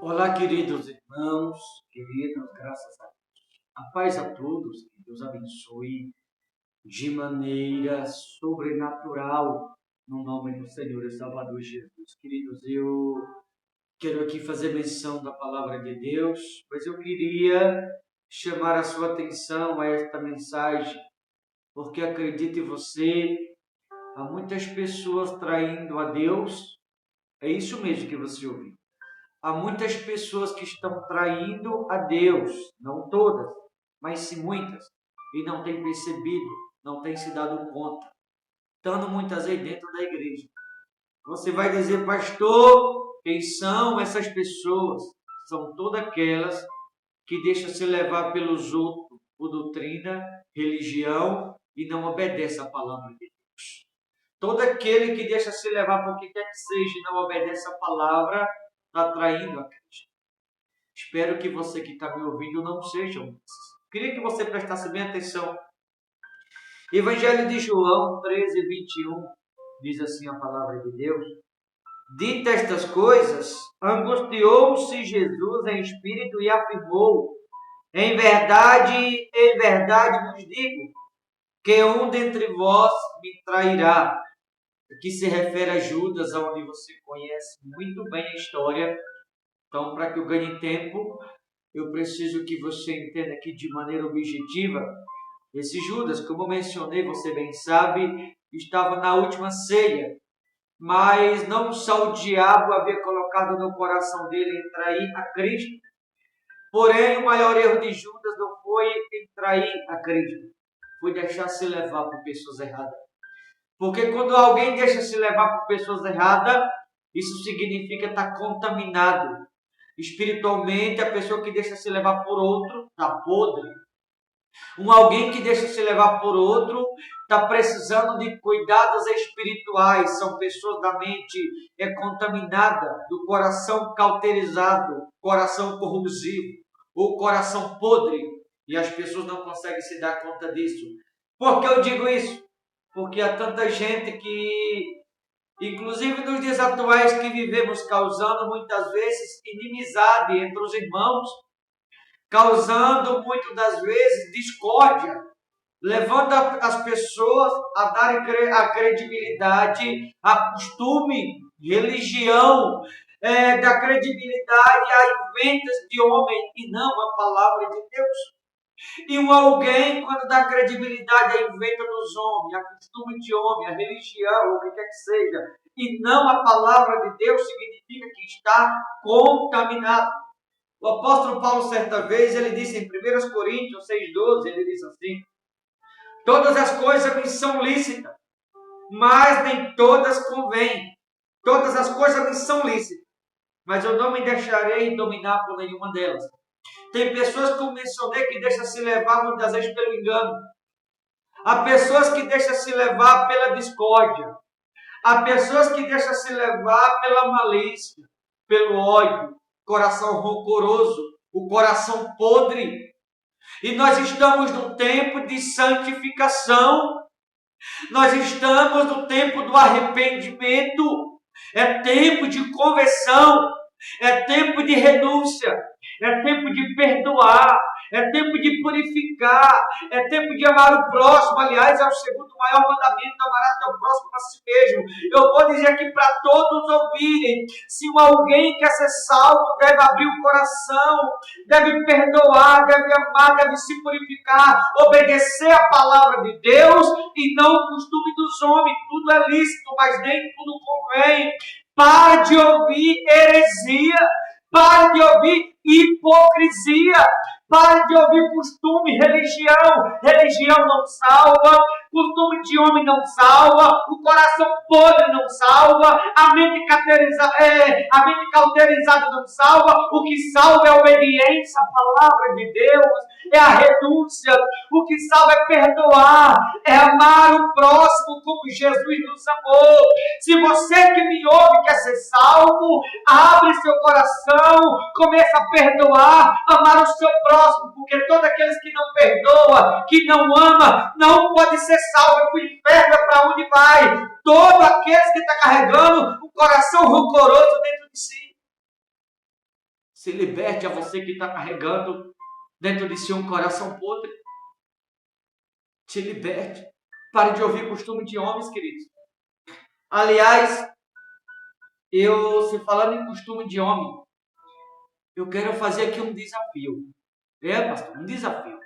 Olá, queridos irmãos, queridas, graças a Deus. A paz a todos, que Deus abençoe de maneira sobrenatural, no nome do Senhor e Salvador Jesus. Queridos, eu quero aqui fazer menção da palavra de Deus, mas eu queria chamar a sua atenção a esta mensagem, porque acredite você, há muitas pessoas traindo a Deus, é isso mesmo que você ouviu. Há muitas pessoas que estão traindo a Deus, não todas, mas sim muitas, e não têm percebido, não têm se dado conta, estando muitas aí dentro da igreja. Você vai dizer, pastor, quem são essas pessoas? São todas aquelas que deixam se levar pelos outros, por doutrina, religião, e não obedece à palavra de Deus. Todo aquele que deixa se levar por que quer que seja e não obedece à palavra, está traindo a Cristo. Espero que você que está me ouvindo não seja um desses. Queria que você prestasse bem atenção. Evangelho de João 13:21 diz assim a palavra de Deus. Dita estas coisas, angustiou-se Jesus em espírito e afirmou, em verdade vos digo, que um dentre vós me trairá. Que se refere a Judas, onde você conhece muito bem a história. Então, para que eu ganhe tempo, eu preciso que você entenda aqui de maneira objetiva. Esse Judas, como eu mencionei, você bem sabe, estava na última ceia, mas não só o diabo havia colocado no coração dele em trair a Cristo. Porém, o maior erro de Judas não foi em trair a Cristo, foi deixar se levar por pessoas erradas. Porque quando alguém deixa se levar por pessoas erradas, isso significa estar contaminado. Espiritualmente, a pessoa que deixa se levar por outro está podre. Alguém que deixa se levar por outro está precisando de cuidados espirituais. São pessoas da mente contaminada, do coração cauterizado, coração corrosivo, ou coração podre. E as pessoas não conseguem se dar conta disso. Por que eu digo isso? Porque há tanta gente que, inclusive nos dias atuais que vivemos, causando muitas vezes inimizade entre os irmãos, causando muitas das vezes discórdia, levando as pessoas a darem a credibilidade a costume, religião, da credibilidade a inventas de homem e não a palavra de Deus. E alguém, quando dá credibilidade à inventa dos homens, a costume de homem, a religião, o que quer que seja, e não a palavra de Deus, significa que está contaminado. O apóstolo Paulo, certa vez, ele disse em 1 Coríntios 6,12, ele diz assim, todas as coisas me são lícitas, mas nem todas convêm. Todas as coisas me são lícitas, mas eu não me deixarei dominar por nenhuma delas. Tem pessoas, como mencionei, que deixam se levar muitas vezes pelo engano. Há pessoas que deixam se levar pela discórdia. Há pessoas que deixam se levar pela malícia, pelo ódio, coração rancoroso, o coração podre. E nós estamos no tempo de santificação. Nós estamos no tempo do arrependimento. É tempo de conversão. É tempo de renúncia. É tempo de perdoar. É tempo de purificar. É tempo de amar o próximo. Aliás, é o segundo maior mandamento: amarás teu próximo a si mesmo. Eu vou dizer aqui para todos ouvirem. Se alguém quer ser salvo, deve abrir o coração, deve perdoar, deve amar, deve se purificar, obedecer a palavra de Deus e não o costume dos homens. Tudo é lícito, mas nem tudo convém. Para de ouvir heresia. Pare de ouvir hipocrisia. Pare de ouvir costume, religião. Religião não salva. Costume de homem não salva. O coração podre não salva. A mente cauterizada não salva. O que salva é a obediência à palavra de Deus. É a renúncia. O que salva é perdoar. É amar o próximo como Jesus nos amou. Se você que me ouve quer ser salvo, abre seu coração, começa a perdoar, amar o seu próximo, porque todos aqueles que não perdoam, que não ama, não pode ser salvo. É para o inferno, é para onde vai. Todos aqueles que estão carregando um coração rancoroso dentro de si. Se liberte a você que está carregando dentro de si um coração podre. Se liberte. Pare de ouvir costume de homens, queridos. Aliás, se falando em costume de homem, eu quero fazer aqui um desafio. Pastor, um desafio.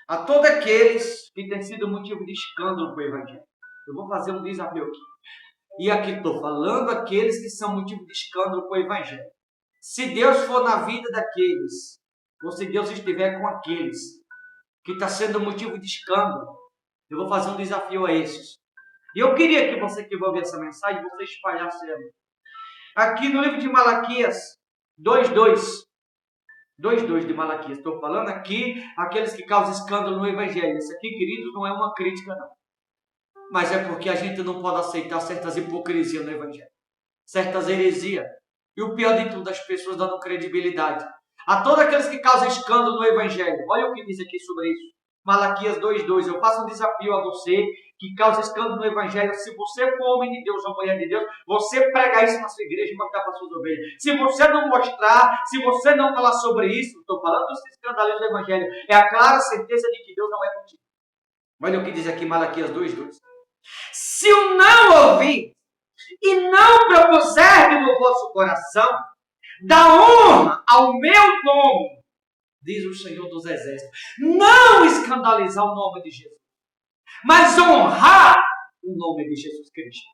A todos aqueles que têm sido motivo de escândalo para o Evangelho. Eu vou fazer um desafio aqui. E aqui estou falando aqueles que são motivo de escândalo para o Evangelho. Se Deus for na vida daqueles, ou se Deus estiver com aqueles que está sendo motivo de escândalo, eu vou fazer um desafio a esses. E eu queria que você que vai ouvir essa mensagem, você espalhasse ela. Aqui no livro de Malaquias 2:2. 2:2 de Malaquias. Estou falando aqui aqueles que causam escândalo no Evangelho. Isso aqui, queridos, não é uma crítica, não. Mas é porque a gente não pode aceitar certas hipocrisias no Evangelho. Certas heresias. E o pior de tudo, as pessoas dando credibilidade a todos aqueles que causam escândalo no Evangelho. Olha o que diz aqui sobre isso. Malaquias 2:2. Eu faço um desafio a você que causa escândalo no Evangelho. Se você for homem de Deus ou mulher de Deus, você prega isso na sua igreja e mostrar para suas ovelhas. Se você não mostrar, se você não falar sobre isso, estou falando dos escândalos do Evangelho, é a clara certeza de que Deus não é contigo. Olha o que diz aqui Malaquias 2:2. Se o não ouvir e não propuser no vosso coração, dá honra ao meu nome, diz o Senhor dos Exércitos. Não escandalizar o nome de Jesus, mas honrar o nome de Jesus Cristo.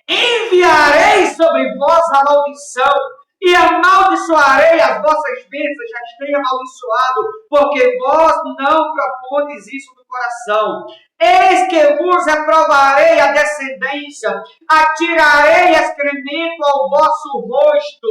Enviarei sobre vós a maldição e amaldiçoarei as vossas bênçãos, já esteja amaldiçoado, porque vós não propondes isso no coração. Eis que vos reprovarei a descendência, atirarei excremento ao vosso rosto,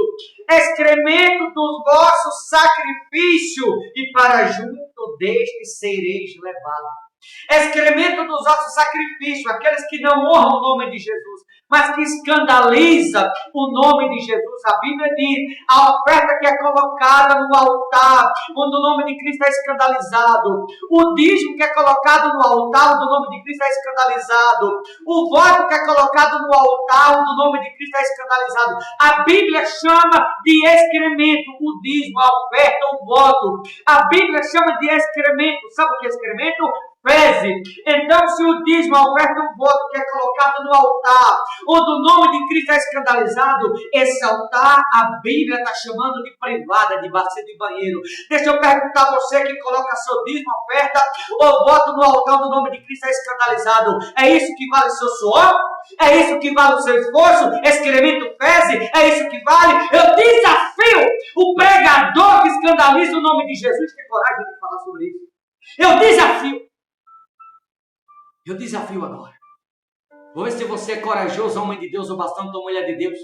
excremento dos vossos sacrifícios, e para junto deste sereis levados. Excremento dos nossos sacrifícios, aqueles que não honram o nome de Jesus, mas que escandaliza o nome de Jesus. A Bíblia diz, a oferta que é colocada no altar, onde o nome de Cristo é escandalizado, o dízimo que é colocado no altar, onde o nome de Cristo é escandalizado, o voto que é colocado no altar, onde o nome de Cristo é escandalizado. A Bíblia chama de excremento o dízimo, a oferta, o voto. A Bíblia chama de excremento. Sabe o que é excremento? Fezes. Então, se o dízimo, a oferta, o voto que é colocado no altar, onde o nome de Cristo é escandalizado, esse altar a Bíblia está chamando de privada, de bacia de banheiro. Deixa eu perguntar a você que coloca seu dízimo, oferta ou voto no altar onde o nome de Cristo é escandalizado. É isso que vale o seu suor? É isso que vale o seu esforço? Excremento, fezes? É isso que vale? Eu desafio o pregador que escandaliza o nome de Jesus ter coragem de falar sobre isso. Eu desafio. Eu desafio agora. Vou ver se você é corajoso, homem de Deus, ou bastante ou mulher de Deus,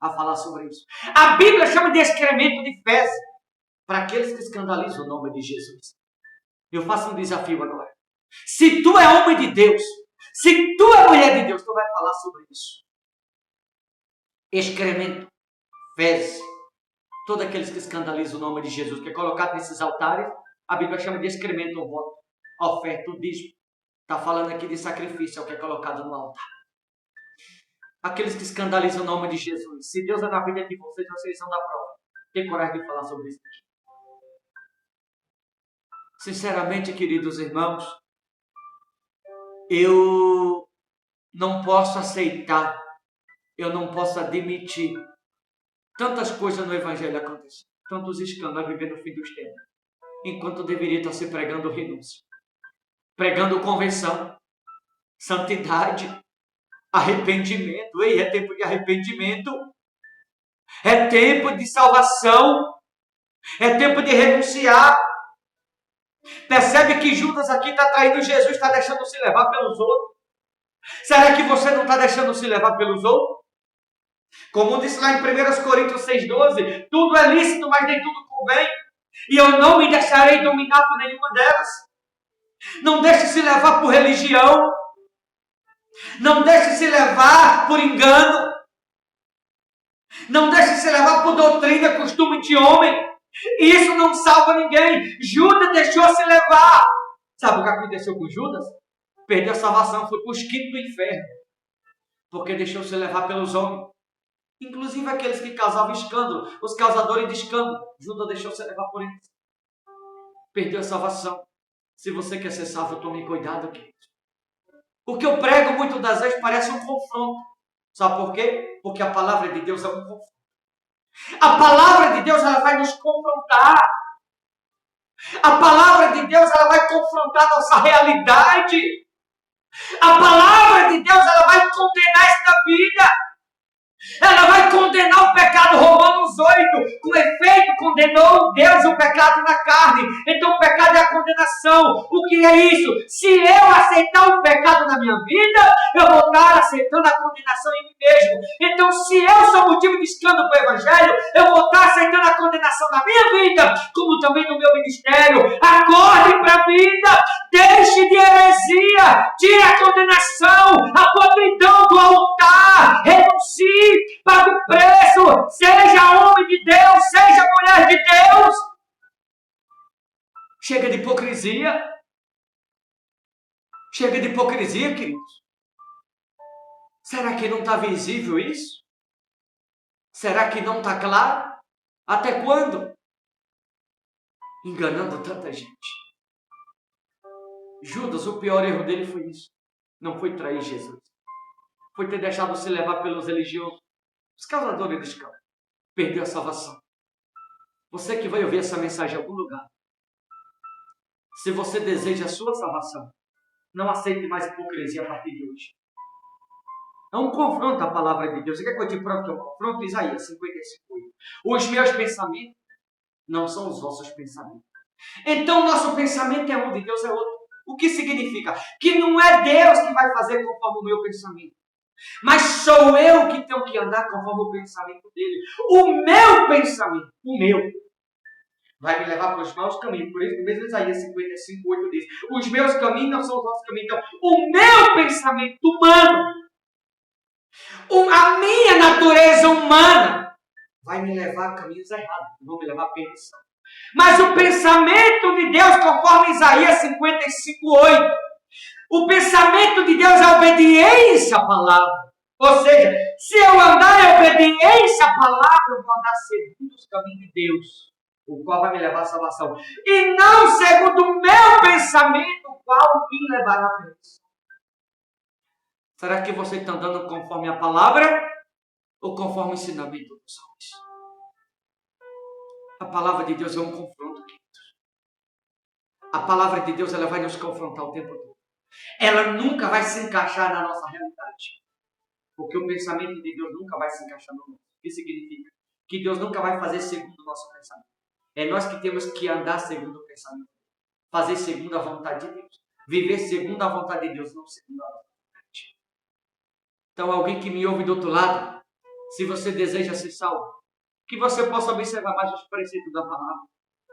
a falar sobre isso. A Bíblia chama de excremento de fezes para aqueles que escandalizam o nome de Jesus. Eu faço um desafio agora. Se tu é homem de Deus, se tu é mulher de Deus, tu vai falar sobre isso. Excremento, fezes, todos aqueles que escandalizam o nome de Jesus, que é colocado nesses altares, a Bíblia chama de excremento ou voto, oferta, o dízimo. Está falando aqui de sacrifício, é o que é colocado no altar. Aqueles que escandalizam o nome de Jesus. Se Deus é na vida de vocês, vocês são da prova. Tem coragem de falar sobre isso aqui. Sinceramente, queridos irmãos, eu não posso aceitar, eu não posso admitir tantas coisas no Evangelho acontecendo, tantos escândalos vivendo no fim dos tempos, enquanto eu deveria estar se pregando renúncia, pregando conversão, santidade, arrependimento. Ei, é tempo de arrependimento, é tempo de salvação, é tempo de renunciar. Percebe que Judas aqui está traindo Jesus, está deixando se levar pelos outros. Será que você não está deixando se levar pelos outros? Como disse lá em 1 Coríntios 6,12, tudo é lícito, mas nem tudo convém. E eu não me deixarei dominar por nenhuma delas. Não deixe se levar por religião. Não deixe se levar por engano. Não deixe se levar por doutrina, costume de homem. Isso não salva ninguém. Judas deixou se levar. Sabe o que aconteceu com Judas? Perdeu a salvação, foi para os quintos do inferno. Porque deixou se levar pelos homens. Inclusive aqueles que causavam escândalo, os causadores de escândalo. Judas deixou se levar por eles. Perdeu a salvação. Se você quer ser salvo, tome cuidado, querido. O que eu prego muitas das vezes parece um confronto. Sabe por quê? Porque a palavra de Deus é um confronto. A palavra de Deus, ela vai nos confrontar. A palavra de Deus, ela vai confrontar a nossa realidade. A palavra de Deus, ela vai condenar esta vida. Ela vai condenar o pecado. Romanos 8, com efeito, condenou Deus o pecado na carne. Então o pecado é a condenação. O que é isso? Se eu aceitar o pecado na minha vida, eu vou estar aceitando a condenação em mim mesmo. Então se eu sou motivo de escândalo para o Evangelho, eu vou estar aceitando a condenação na minha vida, como também no meu ministério. Acorde para a vida. Deixe de heresia. Tire a condenação, a podridão do altar. Renuncie. Pague o preço, seja homem de Deus, seja mulher de Deus. Chega de hipocrisia. Chega de hipocrisia, queridos. Será que não está visível isso? Será que não está claro? Até quando? Enganando tanta gente. Judas, o pior erro dele foi isso. Não foi trair Jesus. Foi ter deixado se levar pelos religiosos. Os causadores de escândalo. Perdeu a salvação. Você que vai ouvir essa mensagem em algum lugar. Se você deseja a sua salvação, não aceite mais hipocrisia a partir de hoje. É um confronto à palavra de Deus. Você quer que eu te prove que é um confronto? Isaías 55:8. Os meus pensamentos não são os vossos pensamentos. Então, nosso pensamento é um, de Deus é outro. O que significa? Que não é Deus que vai fazer conforme o meu pensamento. Mas sou eu que tenho que andar conforme o pensamento dele. O meu pensamento, vai me levar para os maus caminhos. Por isso, mesmo Isaías 55:8 diz: os meus caminhos não são os vossos caminhos. Então, o meu pensamento humano, a minha natureza humana, vai me levar a caminhos errados. Vão me levar a perdição. Mas o pensamento de Deus, conforme Isaías 55:8, o pensamento de Deus é obediência à palavra. Ou seja, se eu andar em obediência à palavra, eu vou andar segundo os caminhos de Deus, o qual vai me levar à salvação. E não segundo o meu pensamento, o qual me levará à perdição. Será que você está andando conforme a palavra ou conforme o ensinamento dos homens? A palavra de Deus é um confronto, queridos. A palavra de Deus, ela vai nos confrontar o tempo todo. Ela nunca vai se encaixar na nossa realidade. Porque o pensamento de Deus nunca vai se encaixar no nosso. O que significa? Que Deus nunca vai fazer segundo o nosso pensamento. É nós que temos que andar segundo o pensamento. Fazer segundo a vontade de Deus. Viver segundo a vontade de Deus, não segundo a nossa vontade. Então, alguém que me ouve do outro lado, se você deseja ser salvo, que você possa observar mais os preceitos da palavra.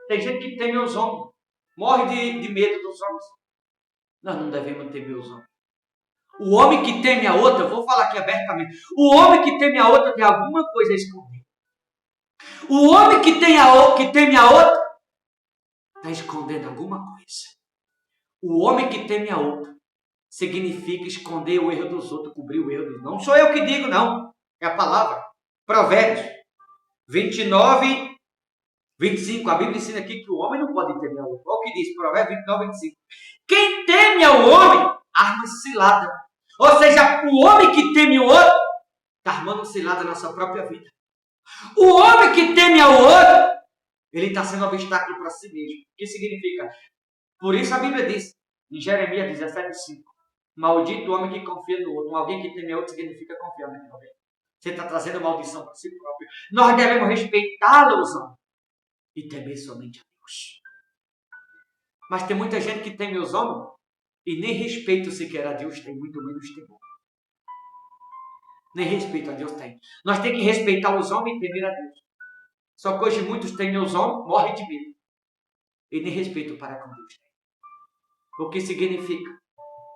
Tem gente que teme os homens. Morre de medo dos homens. Nós não devemos temer os homens. O homem que teme a outra, eu vou falar aqui abertamente, o homem que teme a outra tem alguma coisa a esconder. O homem que teme a outra está escondendo alguma coisa. O homem que teme a outra significa esconder o erro dos outros, cobrir o erro dos outros. Não sou eu que digo, não. É a palavra. Provérbios 29:25. A Bíblia ensina aqui que o homem não pode temer a outro. Olha o que diz, Provérbios 29:25. Quem teme ao homem, arma cilada. Ou seja, o homem que teme o outro, está armando cilada na sua própria vida. O homem que teme ao outro, ele está sendo obstáculo para si mesmo. O que significa? Por isso a Bíblia diz, em Jeremias 17:5, maldito o homem que confia no outro. Alguém que teme ao outro significa confiar em alguém. Você está trazendo maldição para si próprio. Nós devemos respeitá-los e temer somente a Deus. Mas tem muita gente que teme os homens e nem respeito sequer a Deus tem, muito menos temor. Nem respeito a Deus tem. Nós temos que respeitar os homens e temer a Deus. Só que hoje muitos temem os homens, morrem de medo. E nem respeito para com Deus tem. O que significa?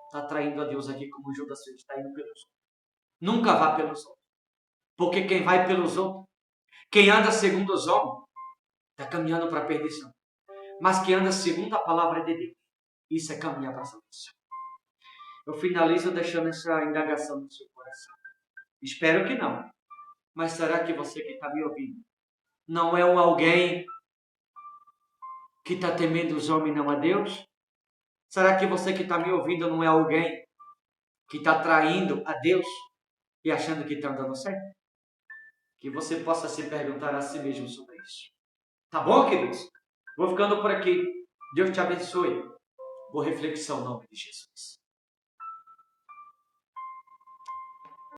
Está traindo a Deus aqui como Judas fez, está indo pelos outros. Nunca vá pelos outros. Porque quem vai pelos outros, quem anda segundo os homens, está caminhando para a perdição. Mas quem anda segundo a palavra de Deus, isso é caminhar para a salvação. Eu finalizo deixando essa indagação no seu coração. Espero que não. Mas será que você que está me ouvindo não é um alguém que está temendo os homens, não a Deus? Será que você que está me ouvindo não é alguém que está traindo a Deus e achando que está dando certo? Que você possa se perguntar a si mesmo sobre isso. Tá bom, queridos? Vou ficando por aqui. Deus te abençoe. Boa reflexão em nome de Jesus.